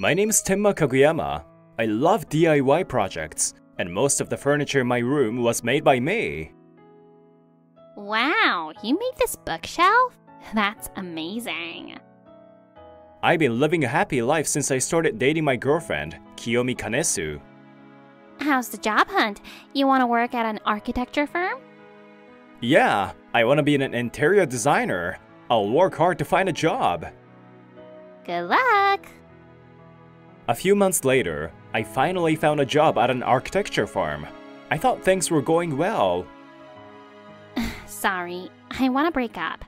My name is Tenma Kaguyama. I love DIY projects, and most of the furniture in my room was made by me. Wow, you made this bookshelf? That's amazing. I've been living a happy life since I started dating my girlfriend, Kiyomi Kanesu. How's the job hunt? You want to work at an architecture firm? Yeah, I want to be an interior designer. I'll work hard to find a job. Good luck! A few months later, I finally found a job at an architecture firm. I thought things were going well. Sorry, I want to break up.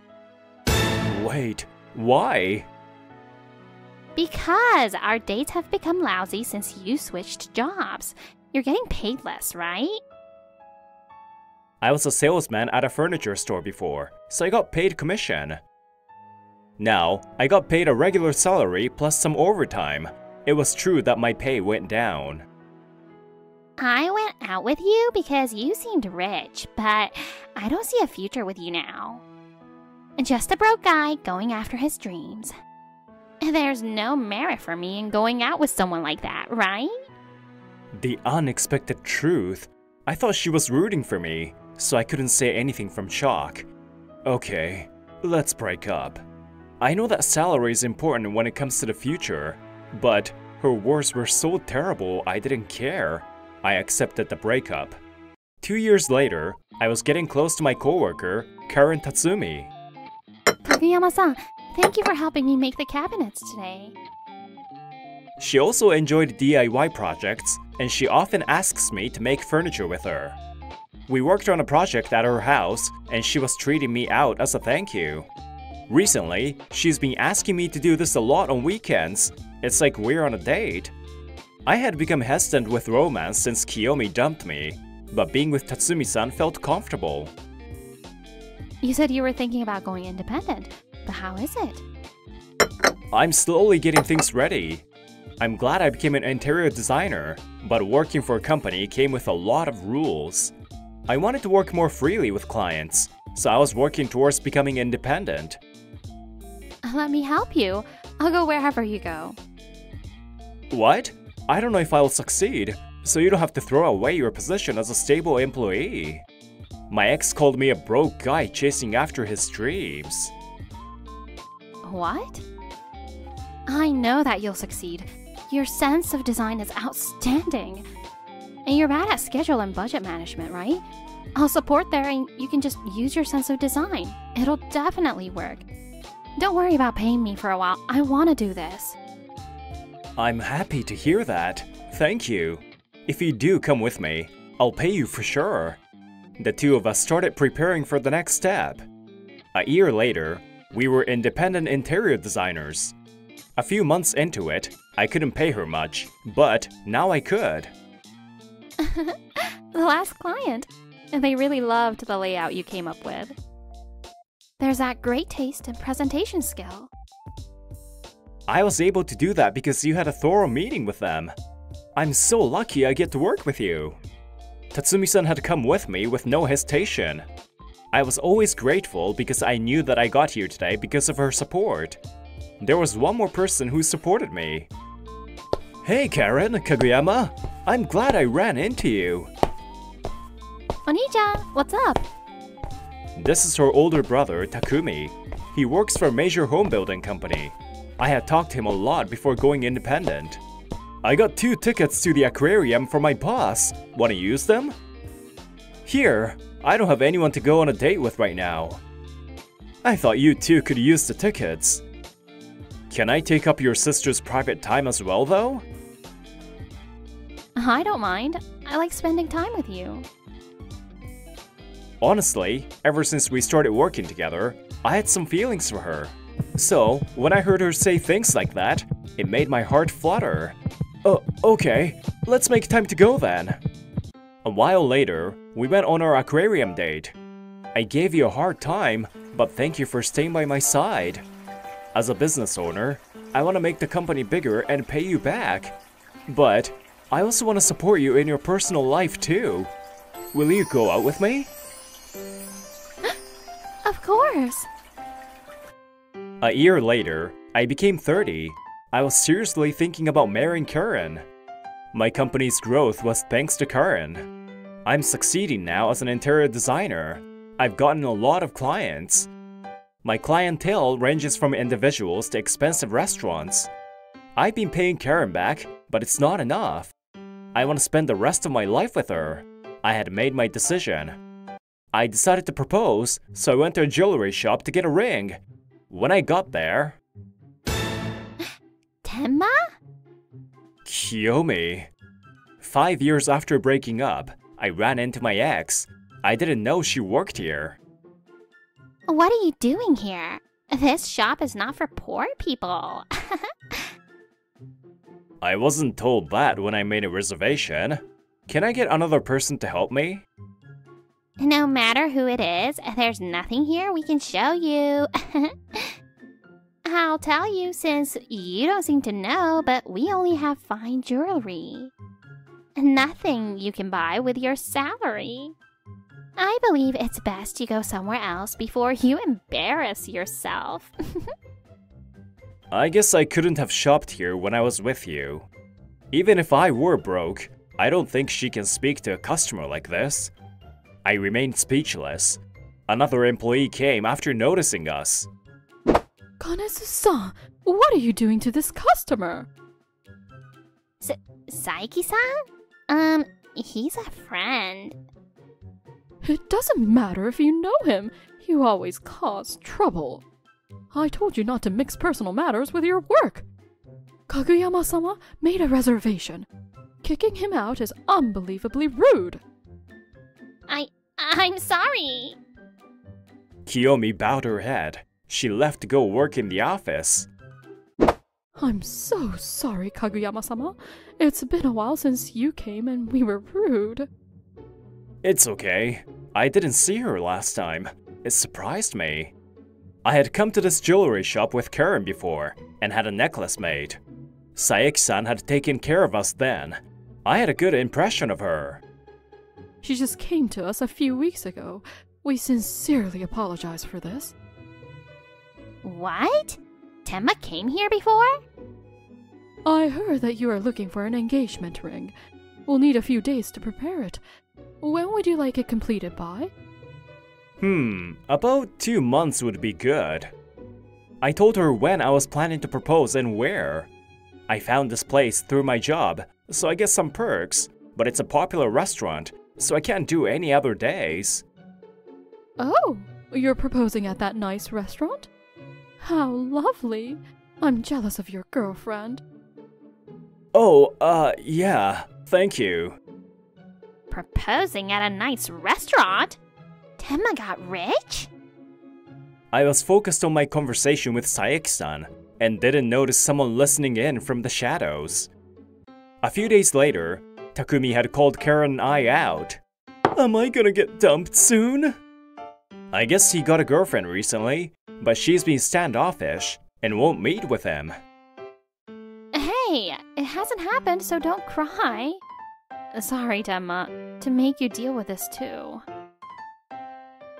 Wait, why? Because our dates have become lousy since you switched jobs. You're getting paid less, right? I was a salesman at a furniture store before, so I got paid commission. Now, I got paid a regular salary plus some overtime. It was true that my pay went down. I went out with you because you seemed rich, but I don't see a future with you now. Just a broke guy going after his dreams. There's no merit for me in going out with someone like that, right? The unexpected truth. I thought she was rooting for me, so I couldn't say anything from shock. Okay, let's break up. I know that salary is important when it comes to the future, but her words were so terrible I didn't care. I accepted the breakup. 2 years later, I was getting close to my coworker, Karen Tatsumi. Kaguyama-san, thank you for helping me make the cabinets today. She also enjoyed DIY projects, and she often asks me to make furniture with her. We worked on a project at her house, and she was treating me out as a thank you. Recently, she's been asking me to do this a lot on weekends. It's like we're on a date. I had become hesitant with romance since Kiyomi dumped me, but being with Tatsumi-san felt comfortable. You said you were thinking about going independent, but how is it? I'm slowly getting things ready. I'm glad I became an interior designer, but working for a company came with a lot of rules. I wanted to work more freely with clients, so I was working towards becoming independent. Let me help you. I'll go wherever you go. What? I don't know if I'll succeed, so you don't have to throw away your position as a stable employee. My ex called me a broke guy chasing after his dreams. What? I know that you'll succeed. Your sense of design is outstanding. And you're bad at schedule and budget management, right? I'll support there and you can just use your sense of design. It'll definitely work. Don't worry about paying me for a while. I want to do this. I'm happy to hear that. Thank you. If you do come with me, I'll pay you for sure. The two of us started preparing for the next step. A year later, we were independent interior designers. A few months into it, I couldn't pay her much, but now I could. The last client. They really loved the layout you came up with. There's that great taste and presentation skill. I was able to do that because you had a thorough meeting with them. I'm so lucky I get to work with you. Tatsumi-san had come with me with no hesitation. I was always grateful because I knew that I got here today because of her support. There was one more person who supported me. Hey Karen, Kaguyama. I'm glad I ran into you. Oni-chan, what's up? This is her older brother, Takumi. He works for a major home building company. I had talked to him a lot before going independent. I got 2 tickets to the aquarium for my boss. Want to use them? Here, I don't have anyone to go on a date with right now. I thought you two could use the tickets. Can I take up your sister's private time as well, though? I don't mind. I like spending time with you. Honestly, ever since we started working together, I had some feelings for her. So, when I heard her say things like that, it made my heart flutter. Okay, let's make time to go then. A while later, we went on our aquarium date. I gave you a hard time, but thank you for staying by my side. As a business owner, I want to make the company bigger and pay you back. But I also want to support you in your personal life too. Will you go out with me? Of course. A year later, I became 30. I was seriously thinking about marrying Karen. My company's growth was thanks to Karen. I'm succeeding now as an interior designer. I've gotten a lot of clients. My clientele ranges from individuals to expensive restaurants. I've been paying Karen back, but it's not enough. I want to spend the rest of my life with her. I had made my decision. I decided to propose, so I went to a jewelry shop to get a ring. When I got there... Tenma? Kiyomi. 5 years after breaking up, I ran into my ex. I didn't know she worked here. What are you doing here? This shop is not for poor people. I wasn't told that when I made a reservation. Can I get another person to help me? No matter who it is, there's nothing here we can show you. I'll tell you since you don't seem to know, but we only have fine jewelry. Nothing you can buy with your salary. I believe it's best you go somewhere else before you embarrass yourself. I guess I couldn't have shopped here when I was with you. Even if I were broke, I don't think she can speak to a customer like this. I remained speechless. Another employee came after noticing us. Kanesu-san, what are you doing to this customer? Saiki-san? He's a friend. It doesn't matter if you know him. You always cause trouble. I told you not to mix personal matters with your work. Kaguyama-sama made a reservation. Kicking him out is unbelievably rude. I'm sorry. Kiyomi bowed her head. She left to go work in the office. I'm so sorry, Kaguyama-sama. It's been a while since you came and we were rude. It's okay. I didn't see her last time. It surprised me. I had come to this jewelry shop with Karen before and had a necklace made. Saeki-san had taken care of us then. I had a good impression of her. She just came to us a few weeks ago. We sincerely apologize for this. What? Tenma came here before? I heard that you are looking for an engagement ring. We'll need a few days to prepare it. When would you like it completed by? About 2 months would be good. I told her when I was planning to propose and where. I found this place through my job, so I get some perks, but it's a popular restaurant, so I can't do any other days. Oh, you're proposing at that nice restaurant? How lovely. I'm jealous of your girlfriend. Oh, yeah, thank you. Proposing at a nice restaurant? Tenma got rich? I was focused on my conversation with Saeki-san and didn't notice someone listening in from the shadows. A few days later, Takumi had called Karen and I out. Am I gonna get dumped soon? I guess he got a girlfriend recently, but she's been standoffish and won't meet with him. Hey, it hasn't happened, so don't cry. Sorry, Tenma, to make you deal with this too.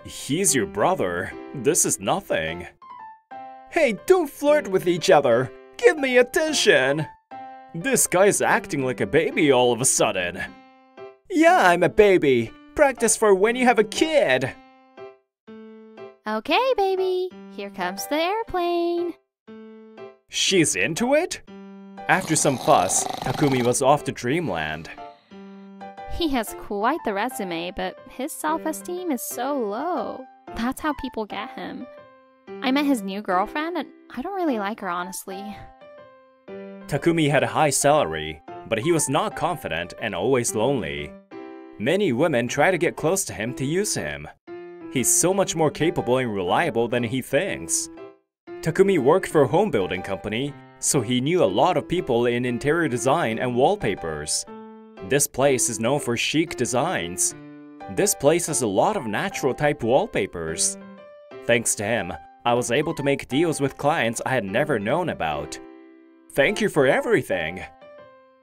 He's your brother. This is nothing. Hey, don't flirt with each other. Give me attention. This guy's acting like a baby all of a sudden. Yeah, I'm a baby. Practice for when you have a kid. Okay, baby. Here comes the airplane. She's into it? After some fuss, Takumi was off to dreamland. He has quite the resume, but his self-esteem is so low. That's how people get him. I met his new girlfriend, and I don't really like her, honestly. Takumi had a high salary, but he was not confident and always lonely. Many women try to get close to him to use him. He's so much more capable and reliable than he thinks. Takumi worked for a home building company, so he knew a lot of people in interior design and wallpapers. This place is known for chic designs. This place has a lot of natural type wallpapers. Thanks to him, I was able to make deals with clients I had never known about. Thank you for everything.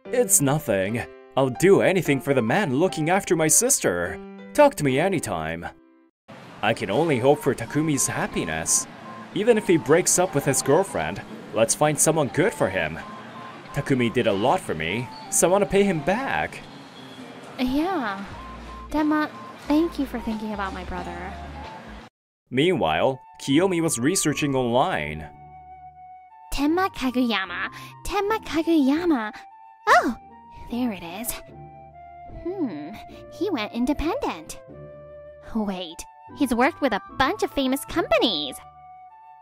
It's nothing. I'll do anything for the man looking after my sister. Talk to me anytime. I can only hope for Takumi's happiness. Even if he breaks up with his girlfriend, Let's find someone good for him. Takumi did a lot for me, so I want to pay him back. Yeah. Tenma, thank you for thinking about my brother. Meanwhile, Kiyomi was researching online. Tenma Kaguyama. Tenma Kaguyama. Oh, there it is. He went independent. Wait, he's worked with a bunch of famous companies.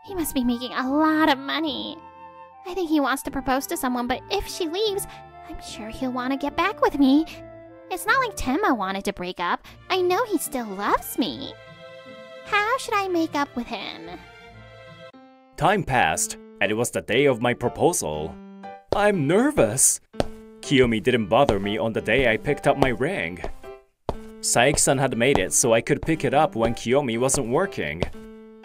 He must be making a lot of money. I think he wants to propose to someone, but if she leaves, I'm sure he'll want to get back with me. It's not like Tenma wanted to break up. I know he still loves me. How should I make up with him? Time passed, and it was the day of my proposal. I'm nervous. Kiyomi didn't bother me on the day I picked up my ring. Saeki-san had made it so I could pick it up when Kiyomi wasn't working.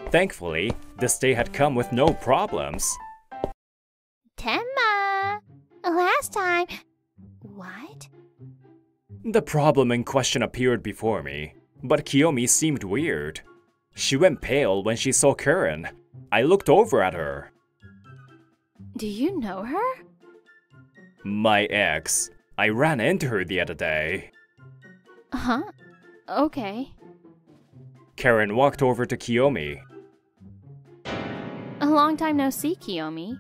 Thankfully, this day had come with no problems. Tenma! Last time... What? The problem in question appeared before me, but Kiyomi seemed weird. She went pale when she saw Karen. I looked over at her. Do you know her? My ex. I ran into her the other day. Huh? Okay. Karen walked over to Kiyomi. A long time no see, Kiyomi.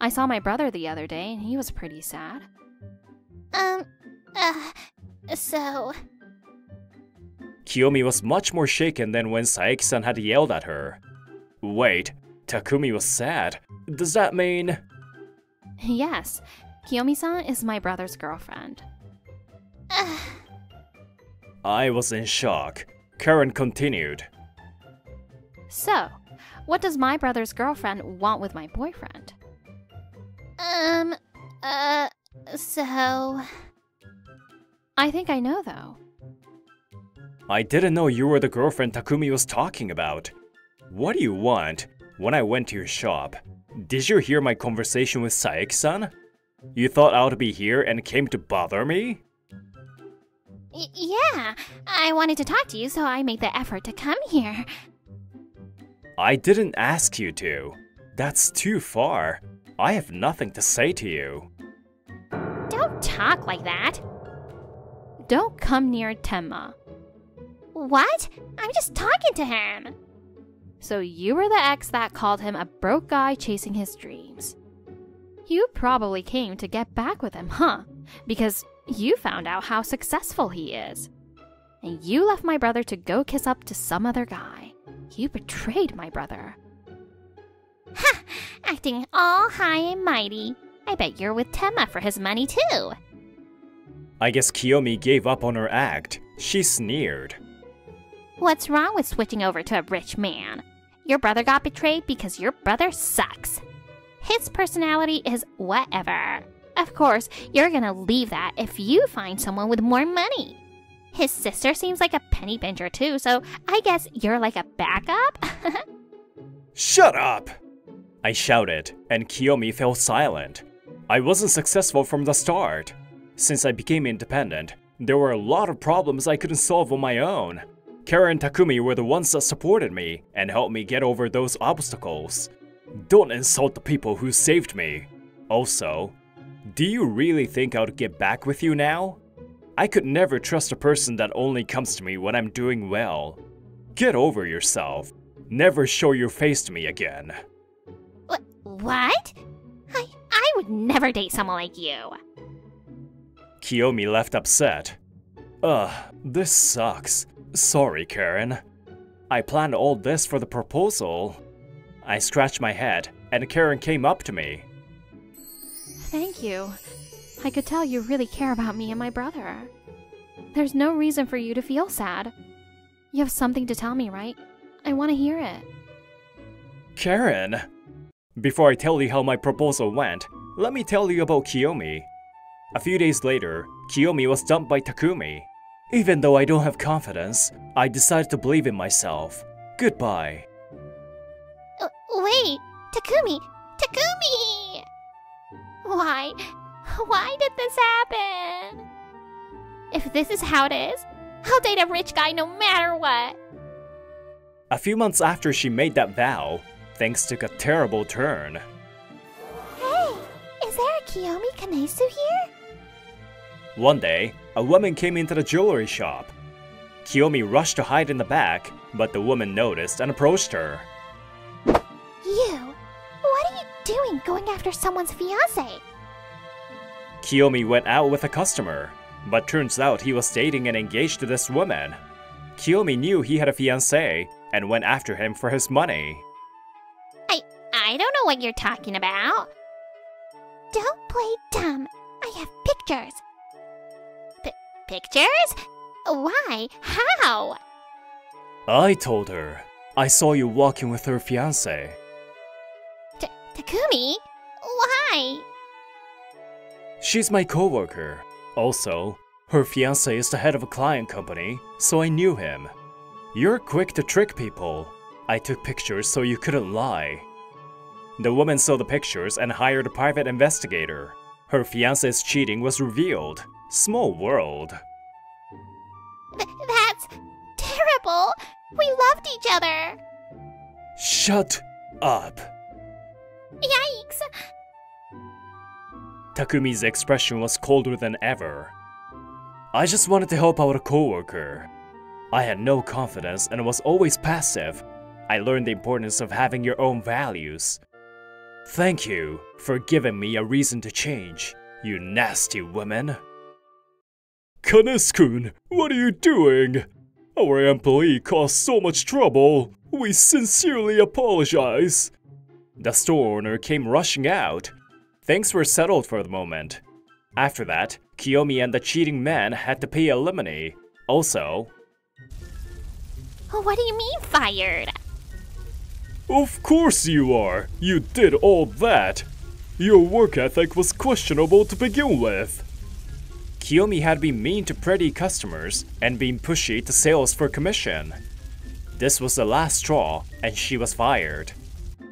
I saw my brother the other day and he was pretty sad. So... Kiyomi was much more shaken than when Saeki-san had yelled at her. Wait, Takumi was sad. Does that mean... Yes, Kiyomi-san is my brother's girlfriend. I was in shock. Karen continued. So, what does my brother's girlfriend want with my boyfriend? So... I think I know, though. I didn't know you were the girlfriend Takumi was talking about. What do you want? When I went to your shop, did you hear my conversation with Saeki-san? You thought I would be here and came to bother me? Yeah, I wanted to talk to you, so I made the effort to come here. I didn't ask you to. That's too far. I have nothing to say to you. Don't talk like that. Don't come near Tenma. What? I'm just talking to him. So you were the ex that called him a broke guy chasing his dreams. You probably came to get back with him, huh? Because you found out how successful he is. And you left my brother to go kiss up to some other guy. You betrayed my brother. Ha! Acting all high and mighty. I bet you're with Tenma for his money too. I guess Kiyomi gave up on her act. She sneered. What's wrong with switching over to a rich man? Your brother got betrayed because your brother sucks. His personality is whatever. Of course, you're gonna leave that if you find someone with more money. His sister seems like a penny pincher too, so I guess you're like a backup? Shut up! I shouted, and Kiyomi fell silent. I wasn't successful from the start. Since I became independent, there were a lot of problems I couldn't solve on my own. Karen and Takumi were the ones that supported me and helped me get over those obstacles. Don't insult the people who saved me. Also, do you really think I'll get back with you now? I could never trust a person that only comes to me when I'm doing well. Get over yourself. Never show your face to me again. What? I would never date someone like you. Kiyomi left upset. Ugh, this sucks. Sorry, Karen. I planned all this for the proposal. I scratched my head, and Karen came up to me. Thank you. I could tell you really care about me and my brother. There's no reason for you to feel sad. You have something to tell me, right? I want to hear it. Karen! Before I tell you how my proposal went, let me tell you about Kiyomi. A few days later, Kiyomi was dumped by Takumi. Even though I don't have confidence, I decided to believe in myself. Goodbye. Wait, Takumi! Takumi! Why did this happen? If this is how it is, I'll date a rich guy no matter what. A few months after she made that vow, things took a terrible turn. Kiyomi Kanesu here? One day, a woman came into the jewelry shop. Kiyomi rushed to hide in the back, but the woman noticed and approached her. You! What are you doing going after someone's fiancé? Kiyomi went out with a customer, but turns out he was dating and engaged to this woman. Kiyomi knew he had a fiancé and went after him for his money. I don't know what you're talking about. Don't play dumb. I have pictures. Pictures? Why? How? I told her. I saw you walking with her fiancé. Takumi? Why? She's my coworker. Also, her fiancé is the head of a client company, so I knew him. You're quick to trick people. I took pictures so you couldn't lie. The woman saw the pictures and hired a private investigator. Her fiancé's cheating was revealed. Small world. That's terrible. We loved each other. Shut up. Yikes. Takumi's expression was colder than ever. I just wanted to help out a coworker. I had no confidence and was always passive. I learned the importance of having your own values. Thank you for giving me a reason to change, you nasty woman. Kanesu-kun, what are you doing? Our employee caused so much trouble. We sincerely apologize. The store owner came rushing out. Things were settled for the moment. After that, Kiyomi and the cheating man had to pay alimony. Also, What do you mean fired? of course you are! You did all that! Your work ethic was questionable to begin with. Kiyomi had been mean to pretty customers and been pushy to sales for commission. This was the last straw, and she was fired.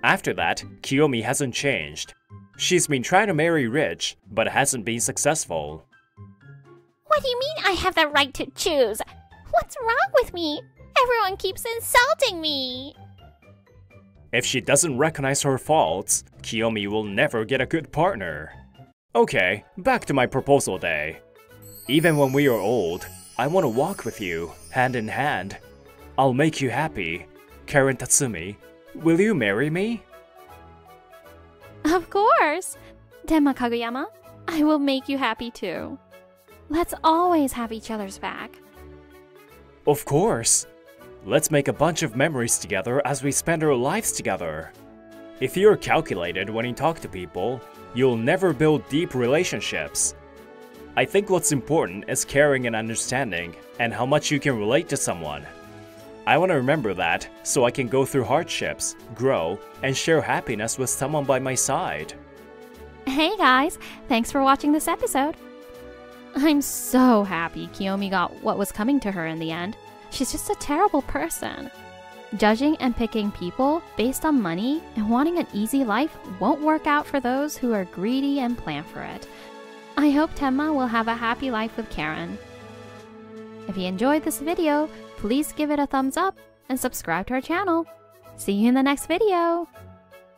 After that, Kiyomi hasn't changed. She's been trying to marry rich, but hasn't been successful. What do you mean I have the right to choose? What's wrong with me? Everyone keeps insulting me. If she doesn't recognize her faults, Kiyomi will never get a good partner. Okay, back to my proposal day. Even when we are old, I want to walk with you, hand in hand. I'll make you happy. Karen Tatsumi, will you marry me? Of course! Tenma Kaguyama, I will make you happy too. Let's always have each other's back. Of course. Let's make a bunch of memories together as we spend our lives together. If you're calculated when you talk to people, you'll never build deep relationships. I think what's important is caring and understanding, and how much you can relate to someone. I want to remember that so I can go through hardships, grow, and share happiness with someone by my side. Hey guys, thanks for watching this episode. I'm so happy Kiyomi got what was coming to her in the end. She's just a terrible person. Judging and picking people based on money and wanting an easy life won't work out for those who are greedy and plan for it. I hope Tenma will have a happy life with Karen. If you enjoyed this video, please give it a thumbs up and subscribe to our channel. See you in the next video!